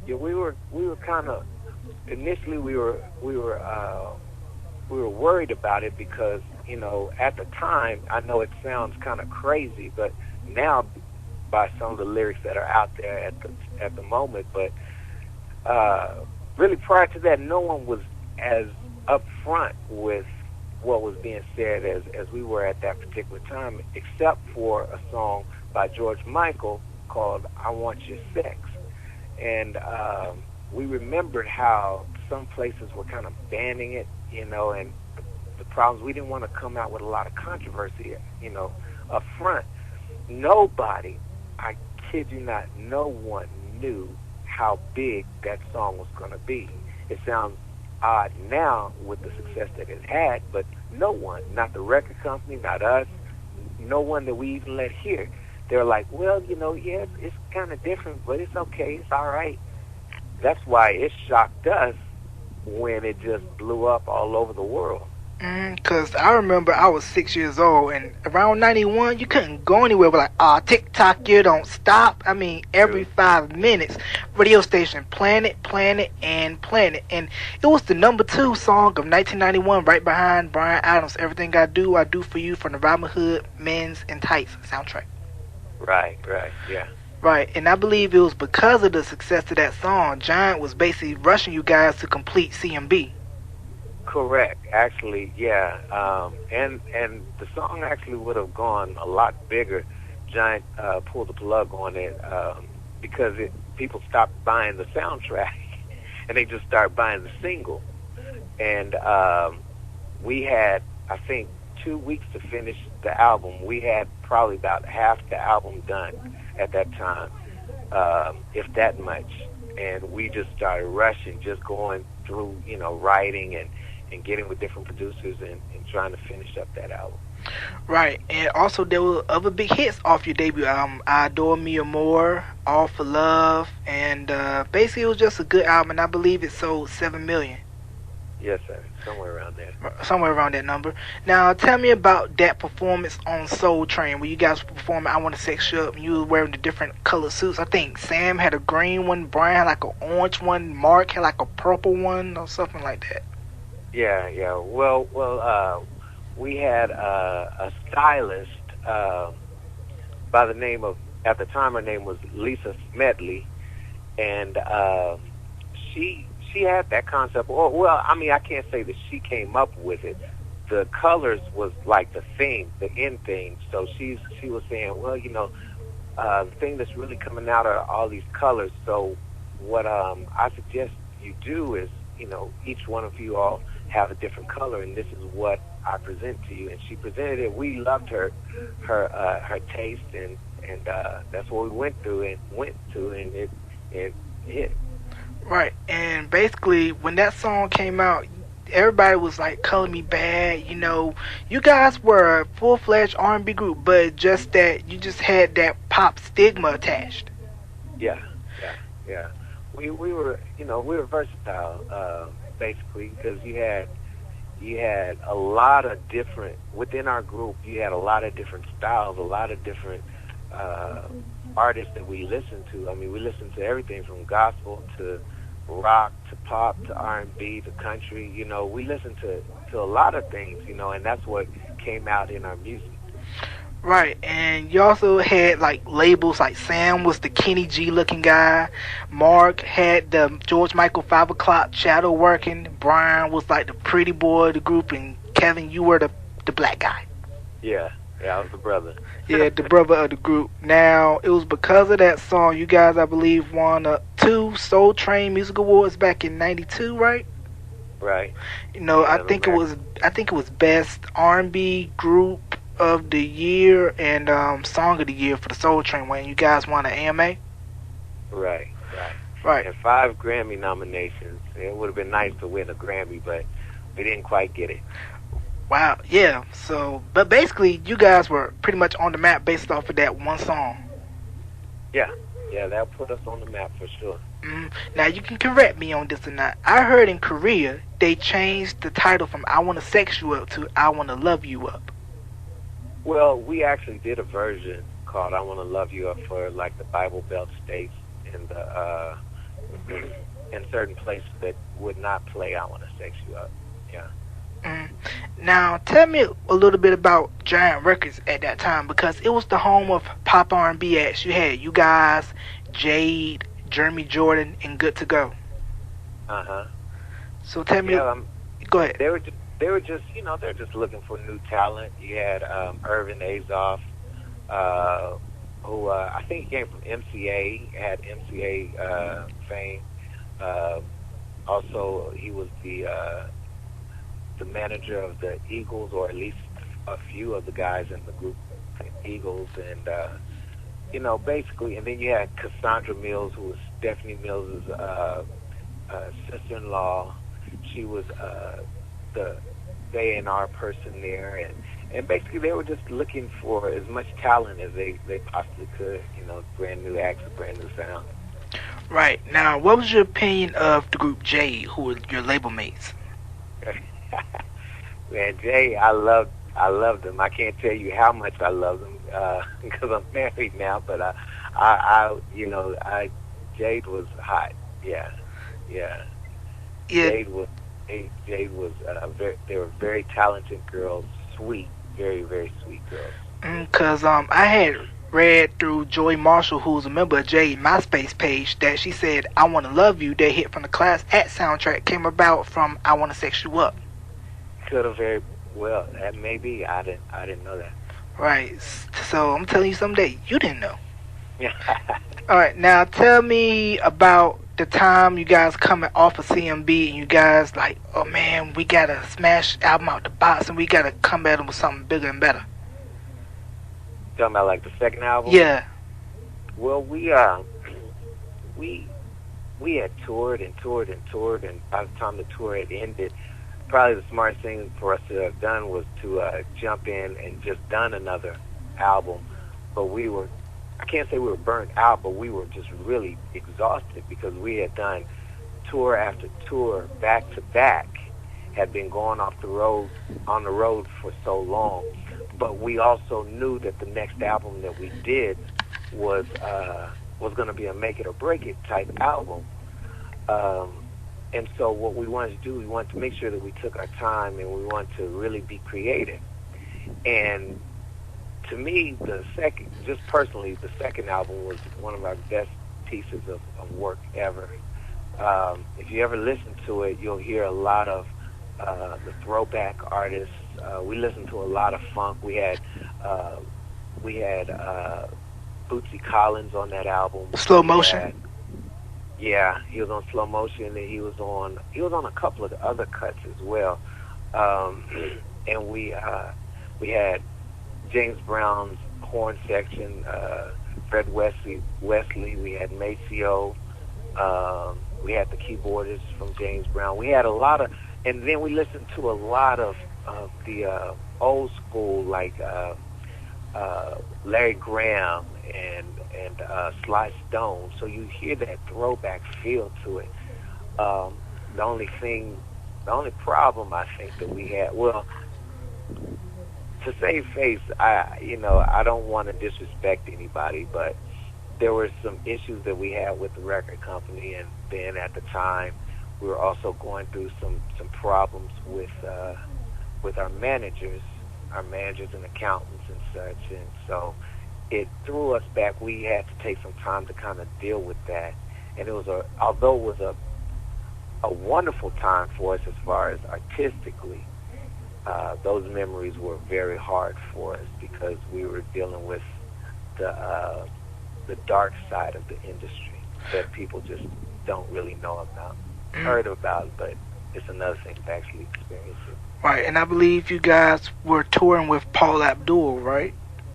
Yeah, we were kind of initially we were worried about it because, at the time, I know it sounds kind of crazy, but now by some of the lyrics that are out there at the moment, but really prior to that, no one was as upfront with what was being said as we were at that particular time, except for a song by George Michael called "I Want Your Sex," and we remembered how some places were kind of banning it, and the problems. We didn't want to come out with a lot of controversy, up front. Nobody, I kid you not, no one knew how big that song was going to be. It sounds odd now with the success that it had, but no one, not the record company, not us, no one that we even let hear. They're like, well, yeah, it's kind of different, but it's okay, it's all right. That's why it shocked us when it just blew up all over the world. Because I remember I was 6 years old, and around 91, you couldn't go anywhere with TikTok, you don't stop. I mean, every 5 minutes, radio station, playing it, and playing it. And it was the #2 song of 1991, right behind Bryan Adams' Everything I Do for You, from the Robin Hood Men's and Tights soundtrack. Right, yeah. Right, and I believe it was because of the success of that song, Giant was basically rushing you guys to complete CMB. Correct, actually, yeah. And the song actually would have gone a lot bigger. Giant pulled the plug on it because people stopped buying the soundtrack and they just started buying the single. And we had, I think, 2 weeks to finish the album. We had probably about half the album done at that time, if that much. And we just started rushing, just going through, writing and getting with different producers and trying to finish up that album. Right, and also there were other big hits off your debut album, I Adore Me More, All for Love, and basically it was just a good album, and I believe it sold 7 million. Yes, sir, somewhere around there. Somewhere around that number. Now, tell me about that performance on Soul Train, where you guys were performing I Want to Sex You Up, and you were wearing the different color suits. I think Sam had a green one, Brian had like an orange one, Mark had like a purple one, or something like that. Yeah. Well, we had a stylist by the name of, at the time her name was Lisa Smedley, and she had that concept. Well, I mean, I can't say that she came up with it. The colors was like the theme, the end theme. So she was saying, well, the thing that's really coming out are all these colors. So what I suggest you do is, each one of you all have a different color, and this is what I present to you. And she presented it. We loved her taste, and that's what we went to, and it hit. Right, and basically when that song came out, everybody was like, "Color Me Bad." You guys were a full-fledged R&B group, but just that you just had that pop stigma attached. Yeah. We were, we were versatile, basically, because you had a lot of different, within our group, you had a lot of different styles, a lot of different artists that we listened to. I mean, we listened to everything from gospel to rock to pop to R&B to country. We listened to a lot of things, and that's what came out in our music. Right, and you also had like labels, like Sam was the Kenny G looking guy, Mark had the George Michael 5 o'clock shadow working, Brian was like the pretty boy of the group, and Kevin, you were the black guy. Yeah, I was the brother. Yeah, the brother of the group. Now, it was because of that song you guys, I believe, won 2 Soul Train Music Awards back in '92, right? Right. I think it was Best R&B Group of the Year and Song of the Year for the Soul Train when you guys won an AMA. Right. And 5 Grammy nominations. It would have been nice to win a Grammy, but we didn't quite get it. Wow, yeah. So, but basically, you guys were pretty much on the map based off of that one song. Yeah, that put us on the map for sure. Now, you can correct me on this or not. I heard in Korea, they changed the title from I Want to Sex You Up to I Want to Love You Up. Well, we actually did a version called I Want to Love You Up for, like, the Bible Belt states in the in certain places that would not play I Want to Sex You Up. Yeah. Mm. Now, tell me a little bit about Giant Records at that time, because it was the home of pop R&B acts. You had you guys, Jade, Jeremy Jordan, and Good to Go. Uh-huh. So tell me, Yeah, go ahead. they were just, they're just looking for new talent. You had Irvin Azoff, who I think he came from MCA, had MCA fame. Also, he was the manager of the Eagles, or at least a few of the guys in the group Eagles, and basically. And then you had Cassandra Mills, who was Stephanie Mills' sister-in-law. She was the A&R person there, and basically they were just looking for as much talent as they possibly could. Brand new acts, brand new sound. Right. Now, what was your opinion of the group Jade, who were your label mates? Man, Jay, I loved them. I can't tell you how much I love them because I'm married now. But Jade was hot. Yeah. Jade was they were very talented girls, sweet, very, very sweet girls. Because I had read through Joy Marshall, who's a member of Jade MySpace page, that she said "I Want to Love You," that hit from the Class Act soundtrack, came about from "I Want to Sex You Up." Could have very well. That may be. I didn't know that. Right. So I'm telling you something that you didn't know. All right. Now tell me about the time you guys coming off of CMB and you guys like, oh man, we gotta smash album out the box and we gotta come at them with something bigger and better. Talking about like the second album? Yeah. Well, we had toured, and by the time the tour had ended, probably the smartest thing for us to have done was to jump in and just done another album. But I can't say we were burnt out, but we were just really exhausted because we had done tour after tour back to back, had been going on the road for so long. But we also knew that the next album that we did was going to be a make it or break it type album. And so what we wanted to do, we wanted to make sure that we took our time and we wanted to really be creative. And to me, just personally, the second album was one of our best pieces of work ever. If you ever listen to it, you'll hear a lot of the throwback artists. We listened to a lot of funk. We had Bootsy Collins on that album. Slow Motion. Yeah, he was on Slow Motion, and he was on a couple of the other cuts as well. And we had James Brown's horn section, Fred Wesley. We had Maceo. We had the keyboardist from James Brown. We had a lot of, and then we listened to a lot of the old school, like Larry Graham and Sly Stone. So you hear that throwback feel to it. The only problem I think that we had, well, to save face, I don't want to disrespect anybody, but there were some issues that we had with the record company, and then at the time we were also going through some problems with our managers and accountants and such, and so it threw us back. We had to take some time to kind of deal with that, and although it was a wonderful time for us as far as artistically, those memories were very hard for us because we were dealing with the dark side of the industry that people just don't really know about, heard about, but it's another thing to actually experience it. Right, and I believe you guys were touring with Paul Abdul, right?